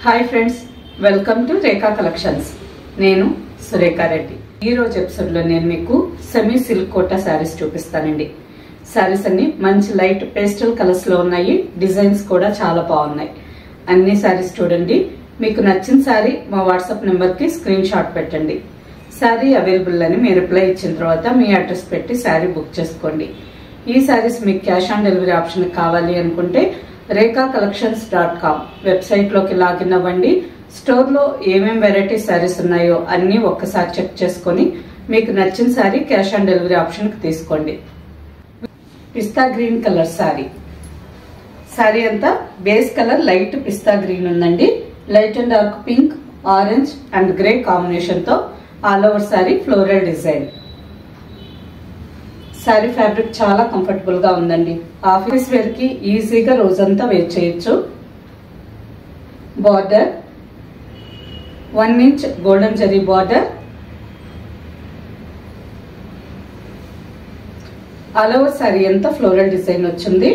Hi friends, welcome to Rekha collections. నేను సురేఖా రెడ్డి. ఈ రోజు ఎపిసోడ్లో నేను మీకు సెమీ సిల్క్ కోటా శారీస్ చూపిస్తానండి. శారీస్ అన్ని మంచి లైట్ పేస్టల్ కలర్స్ లో ఉన్నాయి. డిజైన్స్ కూడా చాలా బాగున్నాయి. అన్ని శారీస్ చూడండి. మీకు నచ్చిన శారీ మా వాట్సాప్ నెంబర్ కి స్క్రీన్ షాట్ పెట్టండి. శారీ అవైలబుల్ అని మీరు రిప్లై ఇచ్చిన తర్వాత మీ అడ్రస్ పెట్టి శారీ బుక్ చేసుకోండి. ఈ శారీస్ మీకు క్యాష్ ఆన్ డెలివరీ ఆప్షన్ కావాలి అనుకుంటే rekakcollections.com వెబ్సైట్ లోకి లాగిన్ అవ్వండి. స్టోర్ లో ఏమేం వెరైటీ శారీస్ ఉన్నాయో అన్ని ఒక్కసారి చెక్ చేసుకుని మీకు నచ్చిన sari cash on delivery option కి తీసుకోండి. Pista green colour sari. శారీ అంతా base colour light pista green ఉందండి. Light and dark pink, orange and grey combination తో all over sari floral design. Sari fabric చాలా కంఫర్టబుల్ గా ఉందండి. ఆఫీస్ వేర్ కి ఈజీగా రోజంతా వేర్ చేయొచ్చు. Border 1 inch golden zari border. All over sari అంతా ఫ్లోరల్ డిజైన్ వచ్చింది.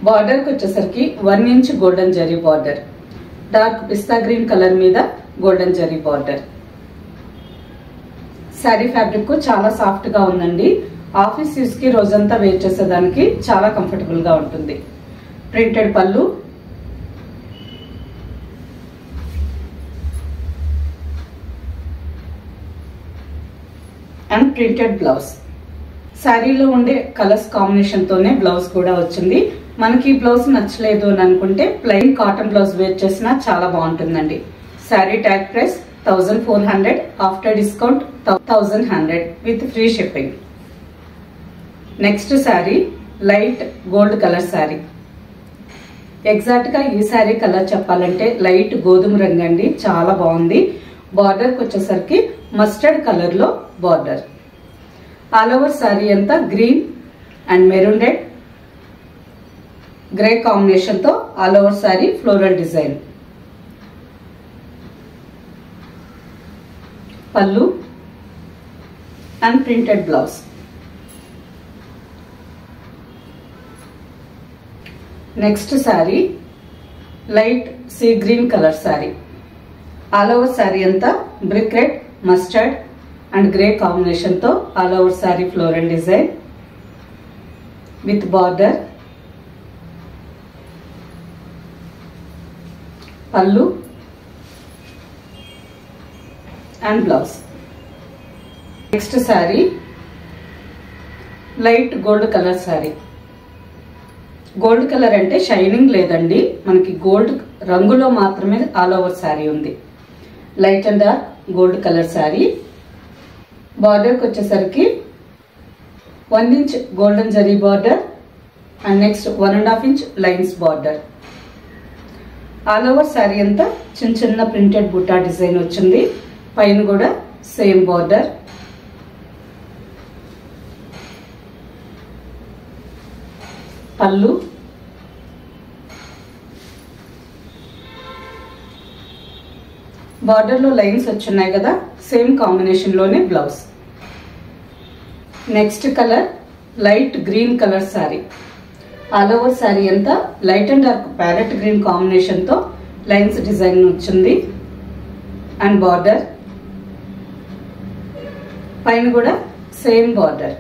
బార్డర్ కి వచ్చేసరికి 1 inch golden zari border. Dark పిస్తా గ్రీన్ కలర్ మీద golden zari border. Sari fabric చాలా సాఫ్ట్ గా ఉందండి. ఆఫీస్ యూస్ కి రోజంతా వేర్ చేసేదానికి చాలా కంఫర్టబుల్ గా ఉంటుంది. ప్రింటెడ్ పళ్ళు, అండ్ ప్రింటెడ్ బ్లౌజ్. శారీలో ఉండే కలర్స్ కాంబినేషన్ తోనే బ్లౌజ్ కూడా వచ్చింది. మనకి బ్లౌజ్ నచ్చలేదు అని అనుకుంటే ప్లెయిన్ కాటన్ బ్లౌజ్ వేర్ చేసినా చాలా బాగుంటుందండి. Sari tag price 1400, after discount 1100 with free shipping. Next sari light gold colour sari. Exact గా ఈ శారీ కలర్ చెప్పాలంటే లైట్ గోధుమ రంగు అండి. చాలా బాగుంది. బార్డర్ కి వచ్చేసరికి మస్టర్డ్ కలర్ లో బార్డర్. ఆల్ ఓవర్ శారీ అంతా green and maroon red grey combination తో all over sari floral design. Pallu and printed blouse. Next sari light sea green colour sari. All over sari అంతా brick red, mustard and grey combination తో all over sari floral design with border. Pallu and blouse. Next sari light gold colour sari. Gold colour అంటే shining లేదండి, మనకి gold రంగులో మాత్రమే all over sari ఉంది. Light and dark gold colour sari. Border కి వచ్చేసరికి 1 inch golden zari border and next 1.5 inch lines border. All over sari అంతా చిన్న చిన్న ప్రింటెడ్ బుట్టా డిజైన్ వచ్చింది. పైన కూడా సేమ్ బార్డర్. పళ్ళు బార్డర్ లో లైన్స్ వచ్చున్నాయి కదా, సేమ్ కాంబినేషన్ లోనే blouse. Next colour light green colour sari. All over sari అంతా light and dark parrot green combination తో లైన్స్ డిజైన్ వచ్చింది అండ్ బార్డర్. పైన కూడా same border.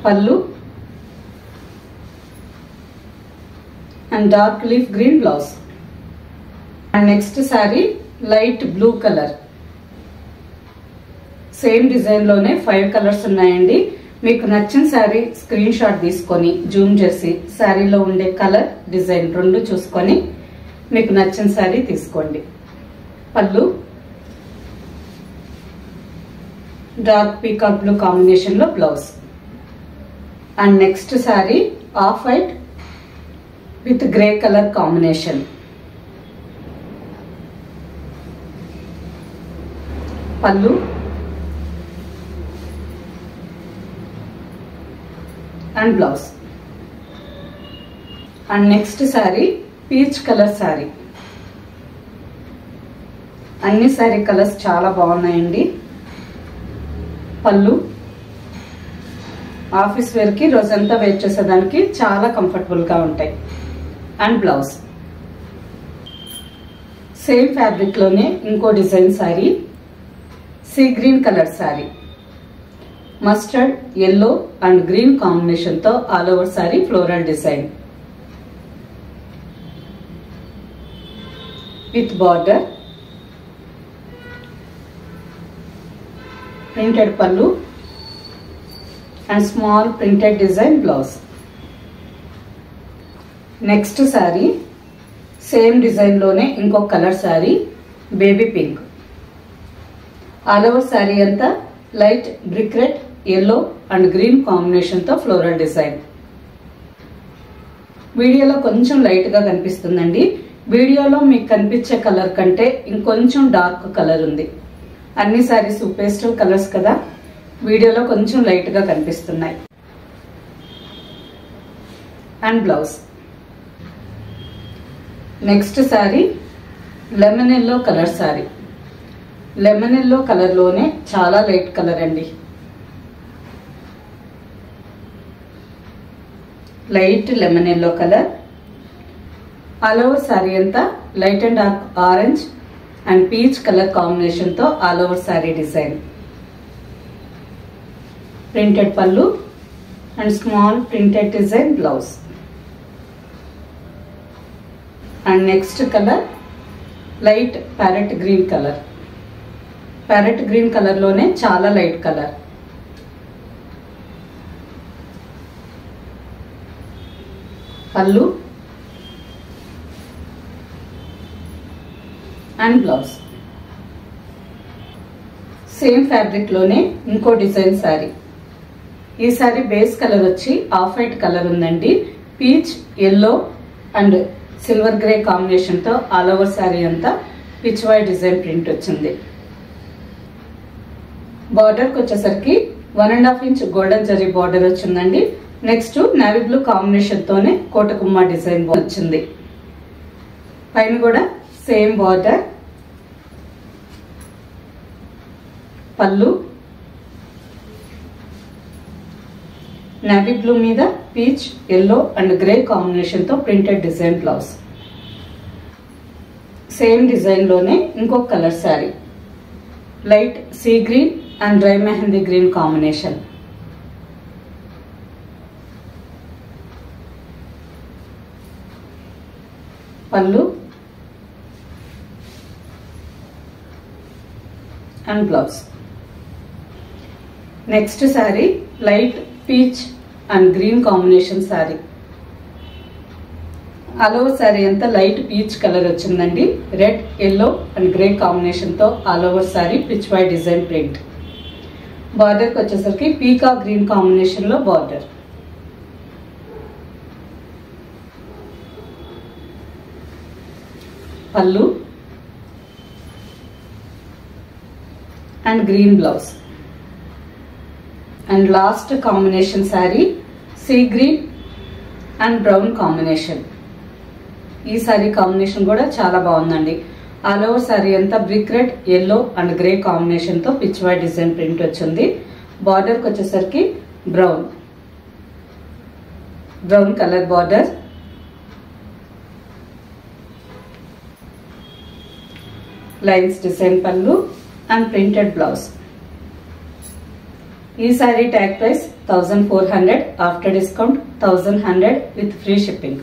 Pallu and dark leaf green blouse. And next sari light blue colour. Same design లోనే 5 colours ఉన్నాయండి. మీకు నచ్చిన sari screen shot తీసుకొని జూమ్ చేసి శారీలో ఉండే కలర్ డిజైన్ రెండు చూసుకొని మీకు నచ్చిన శారీ తీసుకోండి. Pallu dark peacock blue combination లో blouse. And next sari off white with grey colour combination. Pallu and blouse. And next sari peach colour sari. అన్ని శారీ కలర్స్ చాలా బాగున్నాయండి. పళ్ళు ఆఫీస్ వేర్ కి రోజంతా వేర్ చేసేదానికి చాలా కంఫర్టబుల్ గా ఉంటాయి. అండ్ బ్లౌజ్ సేమ్ ఫ్యాబ్రిక్ లోనే ఇంకో design sari, sea green colour sari, mustard yellow and green combination తో all over sari floral design with border, printed pallu and small printed design blouse. Next sari same design లోనే ఇంకో colour sari, baby pink. All over sari అంతా light brick red, yellow and green combination తో floral design. వీడియోలో కొంచెం light గా కనిపిస్తుందండి. వీడియోలో మీకు కనిపించే కలర్ కంటే ఇంకొంచెం డార్క్ కలర్ ఉంది. అన్ని సారీస్ పేస్టల్ కలర్స్ కదా, వీడియోలో కొంచెం లైట్ గా కనిపిస్తున్నాయి. And blouse. Next sari lemon yellow colour sari. Lemon yellow colour లోనే చాలా లైట్ కలర్ అండి. Light lemon yellow colour. All over sari అంతా light and dark orange and peach colour combination తో all over sari design. Printed pallu and small printed design blouse. And next colour light parrot green colour. Parrot green colour లోనే చాలా light colour. Pallu and blouse. Same fabric లోనే ఇంకో design sorry. ఈ sari base colour వచ్చి off white colour ఉందండి. Peach yellow and silver grey combination తో all over sari అంతా peach white design print వచ్చింది. బార్డర్ కి వచ్చేసరికి 1.5 ఇంచ్ గోల్డెన్ జరీ బార్డర్ వచ్చిందండి. నెక్స్ట్ నేవీ బ్లూ కాంబినేషన్ తోనే కోటకుమ్మ డిజైన్ వచ్చింది. పైన కూడా same border, pallu navy blue మీద peach yellow and grey combination తో printed design blouse. Same design లోనే ఇంకొక colour sari, light sea green and dry mehendi green combination. Pallu and blouse. Next sari light peach and green combination sari. All over sari అంతా light peach colour వచ్చిందండి. Red yellow and grey combination తో all over sari peach white design print. Border కి వచ్చేసరికి peacock green combination లో border. Pallu and green blouse. And last combination sari sea green and brown combination. ఈ sari combination కూడా చాలా బాగుందండి. All over sari అంతా brick red yellow and grey combination తో pitch white design print వచ్చింది. బార్డర్ కి వచ్చేసరికి brown colour border. Lines design పల్లు అండ్ ప్రింటెడ్ బ్లౌజ్. ఈ sorry tag price 1400, after discount 1100 with free shipping.